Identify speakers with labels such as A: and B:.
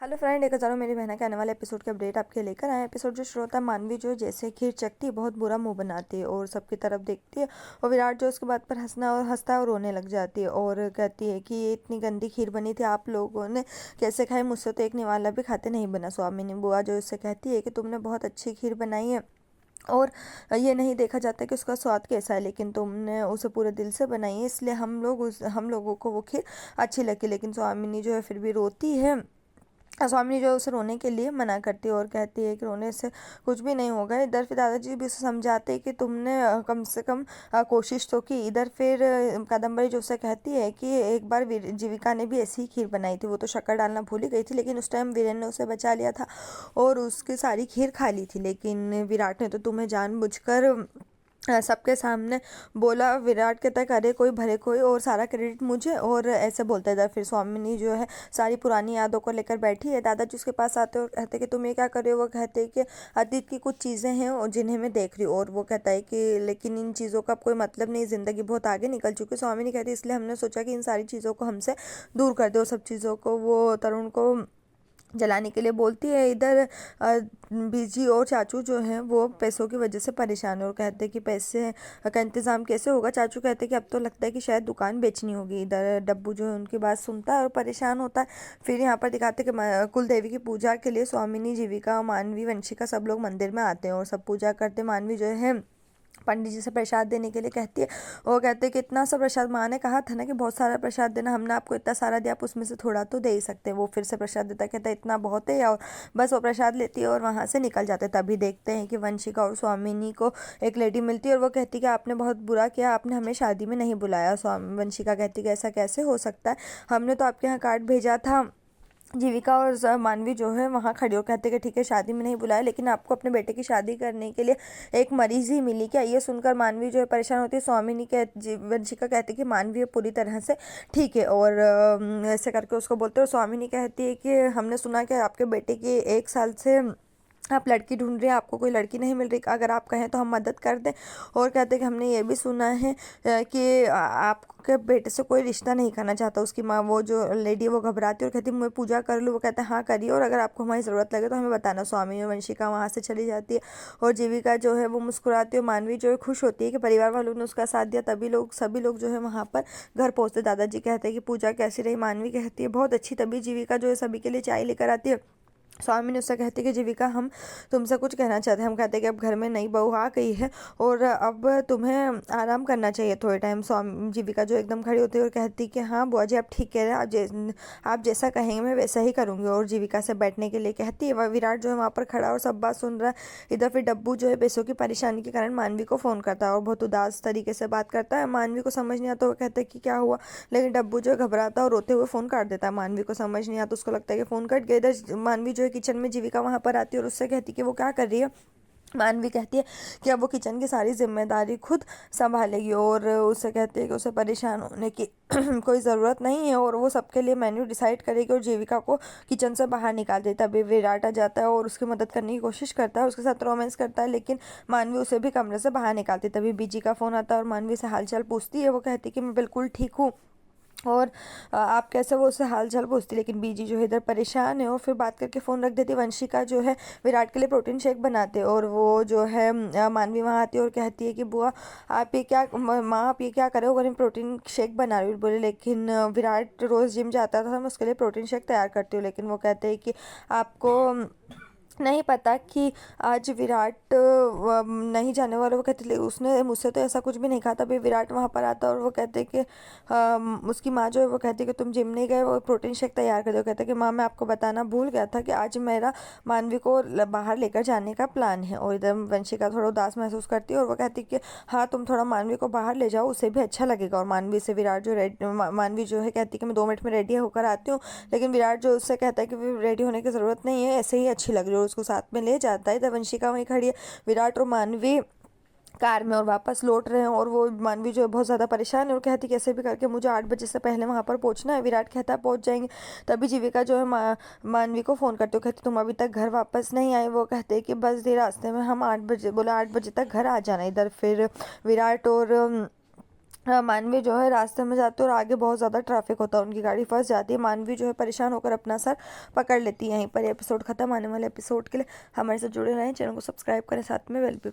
A: Hello friend, एक हज़ारों मेरी बहना के आने वाले एपिसोड के अपडेट आपके लेकर आए। एपिसोड जो शुरू होता है, मानवी जो जैसे खीर चखती है बहुत बुरा मुंह बनाती है और सबकी तरफ देखती है। और विराट जो उसके बात पर हंसता है और रोने लग जाती है और कहती है कि ये इतनी गंदी खीर बनी थी, आप लोगों ने कैसे खाई, मुझसे तो एक निवाला भी खाते नहीं बना। स्वामिनी बुआ जो उससे कहती है कि तुमने बहुत अच्छी खीर बनाई है और ये नहीं देखा जाता कि उसका स्वाद कैसा है, लेकिन तुमने उसे पूरे दिल से बनाई है, इसलिए हम लोगों को वो खीर अच्छी लगी। लेकिन स्वामिनी जो है फिर भी रोती है। स्वामी जो है उसे रोने के लिए मना करती है और कहती है कि रोने से कुछ भी नहीं होगा। इधर फिर दादाजी भी उसे समझाते हैं कि तुमने कम से कम कोशिश तो की। इधर फिर कादम्बरी जो उसे कहती है कि एक बार जीविका ने भी ऐसी ही खीर बनाई थी, वो तो शक्कर डालना भूल ही गई थी, लेकिन उस टाइम वीरेन ने उसे बचा लिया था और उसकी सारी खीर खा ली थी। लेकिन विराट ने तो तुम्हें जानबूझकर सबके सामने बोला। विराट कहता है अरे कोई भरे कोई, और सारा क्रेडिट मुझे, और ऐसे बोलता है। इधर फिर स्वामिनी जो है सारी पुरानी यादों को लेकर बैठी है। दादाजी उसके पास आते और कहते कि तुम ये क्या कर रहे हो। वो कहते हैं कि अतीत की कुछ चीज़ें हैं और जिन्हें मैं देख रही हूँ, और वो कहता है कि लेकिन इन चीज़ों का अब कोई मतलब नहीं, ज़िंदगी बहुत आगे निकल चुकी है। स्वामिनी कहती है इसलिए हमने सोचा कि इन सारी चीज़ों को हमसे दूर कर दो। सब चीज़ों को वो तरुण को जलाने के लिए बोलती है। इधर बीजी और चाचू जो हैं वो पैसों की वजह से परेशान है और कहते हैं कि पैसे का इंतज़ाम कैसे होगा। चाचू कहते हैं कि अब तो लगता है कि शायद दुकान बेचनी होगी। इधर डब्बू जो है उनकी बात सुनता है और परेशान होता है। फिर यहाँ पर दिखाते हैं कि कुल देवी की पूजा के लिए स्वामिनी, जीविका, मानवी, वंशिका सब लोग मंदिर में आते हैं और सब पूजा करते। मानवी जो है पंडित जी से प्रसाद देने के लिए कहती है। वो कहते हैं कि इतना सा प्रसाद, माँ ने कहा था ना कि बहुत सारा प्रसाद देना, हमने आपको इतना सारा दिया, आप उसमें से थोड़ा तो दे ही सकते हैं। वो फिर से प्रसाद देता, कहता है इतना बहुत है, और बस वो प्रसाद लेती है और वहाँ से निकल जाते। तभी देखते हैं कि वंशिका और स्वामिनी को एक लेडी मिलती है और वो कहती है कि आपने बहुत बुरा किया, आपने हमें शादी में नहीं बुलाया। वंशिका कहती है कि ऐसा कैसे हो सकता है, हमने तो आपके यहाँ कार्ड भेजा था। जीविका और मानवी जो है वहाँ खड़ी और कहते कि ठीक है शादी में नहीं बुलाया, लेकिन आपको अपने बेटे की शादी करने के लिए एक मरीज ही मिली क्या। ये सुनकर मानवी जो है परेशान होती है। स्वामिनी वंशिका कहती है कि मानवी पूरी तरह से ठीक है, और ऐसे करके उसको बोलते हैं। और स्वामिनी कहती है कि हमने सुना कि आपके बेटे की 1 साल से आप लड़की ढूंढ रहे हैं, आपको कोई लड़की नहीं मिल रही, अगर आप कहें तो हम मदद कर दें। और कहते हैं कि हमने ये भी सुना है कि आपके बेटे से कोई रिश्ता नहीं करना चाहता। उसकी माँ, वो जो लेडी, वो घबराती है और कहती है मैं पूजा कर लूँ। वो कहता है हाँ करिए, और अगर आपको हमारी ज़रूरत लगे तो हमें बताना। स्वामी और वंशिका वहाँ से चली जाती है और जीविका जो है वो मुस्कुराती है और मानवी जो है खुश होती है कि परिवार वालों ने उसका साथ दिया। सभी लोग जो है वहाँ पर घर पहुँचते। दादाजी कहते हैं कि पूजा कैसी रही। मानवी कहती है बहुत अच्छी। तभी जीविका जो है सभी के लिए चाय लेकर आती है। स्वामी ने उससे कहती है कि जीविका हम तुमसे कुछ कहना चाहते हैं। हम कहते हैं कि अब घर में नई बहू आ गई है और अब तुम्हें आराम करना चाहिए थोड़े टाइम। स्वामी जीविका जो एकदम खड़ी होती है और कहती कि हाँ बुआ जी आप ठीक कह रहे हैं, आप जैसा कहेंगे मैं वैसा ही करूँगी। और जीविका से बैठने के लिए कहती है। वह विराट जो है वहाँ पर खड़ा और सब बात सुन रहा है। इधर फिर डब्बू जो है पैसों की परेशानी के कारण मानवी को फ़ोन करता है और बहुत उदास तरीके से बात करता है। मानवी को समझ नहीं आता, वो कहता है कि क्या हुआ, लेकिन डब्बू जो है घबराता और रोते हुए फ़ोन काट देता है। मानवी को समझ नहीं आता, उसको लगता है कि फ़ोन कट गया। इधर मानवी जो है किचन में, जीविका वहाँ पर आती है और उससे कहती है कि वो क्या कर रही है। मानवी कहती है कि अब वो किचन की सारी जिम्मेदारी खुद संभालेगी और उससे कहती है कि उसे परेशान होने की कोई ज़रूरत नहीं है और वो सबके लिए मेन्यू डिसाइड करेगी और जीविका को किचन से बाहर निकाल देता है। तभी विराट आ जाता है और उसकी मदद करने की कोशिश करता है, उसके साथ रोमांस करता है, लेकिन मानवी उसे भी कमरे से बाहर निकालती है। तभी बीजी का फ़ोन आता है और मानवी से हालचाल पूछती है। वो कहती है कि मैं बिल्कुल ठीक हूँ और आप कैसे, वो उससे हाल चाल पूछती, लेकिन बीजी जो है इधर परेशान है और फिर बात करके फ़ोन रख देती। वंशिका जो है विराट के लिए प्रोटीन शेक बनाते और वो जो है मानवी वहाँ आती है और कहती है कि बुआ आप ये क्या, माँ आप ये क्या करे हो, अगर मैं प्रोटीन शेक बना रही हूँ। बोले लेकिन विराट रोज़ जिम जाता था, मैं उसके लिए प्रोटीन शेक तैयार करती हूँ। लेकिन वो कहते हैं कि आपको नहीं पता कि आज विराट नहीं जाने वाला। वो कहते उसने मुझसे तो ऐसा कुछ भी नहीं कहा। तभी विराट वहाँ पर आता है और वो कहते कि उसकी माँ जो है वो कहती है कि तुम जिम नहीं गए, वो प्रोटीन शेक तैयार कर दो। कहते हैं कि माँ मैं आपको बताना भूल गया था कि आज मेरा मानवी को बाहर लेकर जाने का प्लान है। और इधर वंशिका थोड़ा उदास महसूस करती है और वो कहती है कि हाँ तुम थोड़ा मानवी को बाहर ले जाओ, उसे भी अच्छा लगेगा। और मानवी से विराट जो मानवी जो है कहती है कि मैं 2 मिनट में रेडी होकर आती हूँ, लेकिन विराट जो उससे कहता है कि रेडी होने की ज़रूरत नहीं है, ऐसे ही अच्छी लग रही है, उसको साथ में ले जाता है। तब वंशिका वहीं खड़ी है, विराट और मानवी कार में और वापस लौट रहे हैं और वो मानवी जो है बहुत ज़्यादा परेशान है और कहती कैसे भी करके मुझे 8 बजे से पहले वहाँ पर पहुँचना है। विराट कहता है पहुँच जाएंगे। तभी जीविका जो है मानवी को फ़ोन करते हो, कहती तुम अभी तक घर वापस नहीं आए। वो कहते हैं कि बस ये रास्ते में हम 8 बजे, बोला 8 बजे तक घर आ जाना। इधर फिर विराट और मानवी जो है रास्ते में जाते हैं और आगे बहुत ज़्यादा ट्रैफिक होता है, उनकी गाड़ी फंस जाती है। मानवी जो है परेशान होकर अपना सर पकड़ लेती है। यहीं पर एपिसोड खत्म। आने वाले एपिसोड के लिए हमारे साथ जुड़े रहें, चैनल को सब्सक्राइब करें, साथ में बेल भी